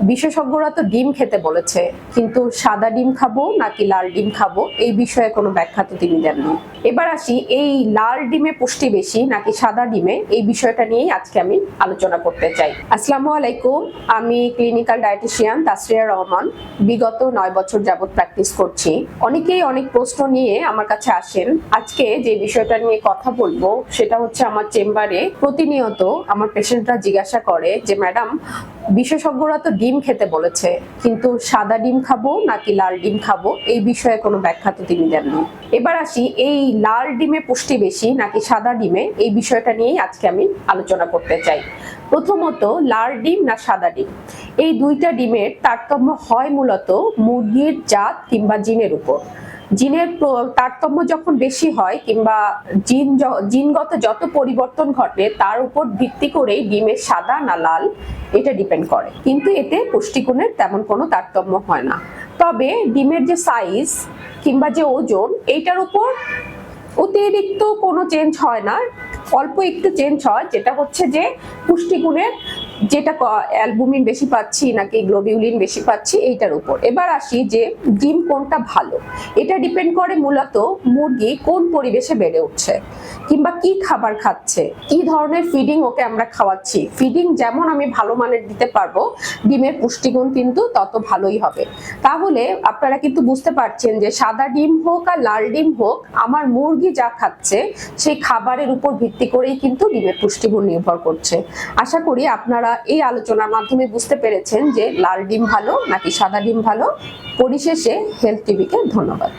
বিশেষজ্ঞরা তো ডিম খেতে বলেছে, কিন্তু সাদা ডিম খাবো নাকি লাল ডিম খাবো এই বিষয়ে কোনো ব্যাখ্যা তো তিনি দেননি। এবার আসি, এই লাল ডিমে পুষ্টি বেশি নাকি সাদা ডিমে, এই বিষয়টা নিয়েই আজকে আমি আলোচনা করতে চাই। আসসালামু আলাইকুম, আমি ক্লিনিক্যাল ডায়েটিশিয়ান তাসরিয়া রহমান। বিগত 9 বছর যাবত প্র্যাকটিস করছি। অনেকেই অনেক প্রশ্ন নিয়ে আমার কাছে আসেন। আজকে যে বিষয়টা নিয়ে কথা বলবো সেটা হচ্ছে, আমার চেম্বারে প্রতিনিয়ত আমার পেশেন্টরা জিজ্ঞাসা করে যে ম্যাডাম, বিশেষজ্ঞরা তো ডিম খেতে বলেছে, কিন্তু সাদা ডিম খাবো নাকি লাল ডিম খাবো এই বিষয়ে কোনো ব্যাখ্যা তো তিনি দেননি। এবার আসি, এই লাল ডিমে পুষ্টি বেশি নাকি সাদা ডিমে এই বিষয়টা নিয়েই আজকে আমি আলোচনা করতে চাই। প্রথমত, লাল ডিম না সাদা ডিম, এই দুইটা ডিমের তারতম্য হয় মূলত মুরগির জাত কিংবা জিনের উপর। জিনের তারতম্য যখন বেশি হয় কিংবা জিনগত যত পরিবর্তন ঘটে তার উপর ভিত্তি করেই ডিমের সাদা না লাল এটা ডিপেন্ড করে, কিন্তু এতে পুষ্টিগুণের তেমন কোনো তারতম্য হয় না। তবে ডিমের যে সাইজ কিংবা যে ওজন এইটার উপর অতিরিক্ত কোনো চেঞ্জ হয় না, অল্প একটু চেঞ্জ হয়, যেটা হচ্ছে যে পুষ্টিগুণের, যেটা অ্যালবুমিন বেশি পাচ্ছি নাকি গ্লোবিউলিন বেশি পাচ্ছি এইটার উপর। এবার আসি যে ডিম কোনটা ভালো, এটা ডিপেন্ড করে মূলত মুরগি কোন পরিবেশে বেড়ে উঠছে কিংবা কি খাবার খাচ্ছে, কি ধরনের ফিডিং ওকে আমরা খাওয়াচ্ছি। ফিডিং যেমন আমি ভালো মানের দিতে পারবো, ডিমের পুষ্টিগুণ কিন্তু তত ভালোই হবে। তাহলে আপনারা কিন্তু বুঝতে পারছেন যে সাদা ডিম হোক আর লাল ডিম হোক, আমার মুরগি যা খাচ্ছে সেই খাবারের উপর ভিত্তি করেই কিন্তু ডিমের পুষ্টিগুণ নির্ভর করছে। আশা করি আপনারা এই আলোচনার মাধ্যমে বুঝতে পেরেছেন যে লাল ডিম ভালো নাকি সাদা ডিম ভালো। পরিশেষে হেলথ টিভিকে ধন্যবাদ।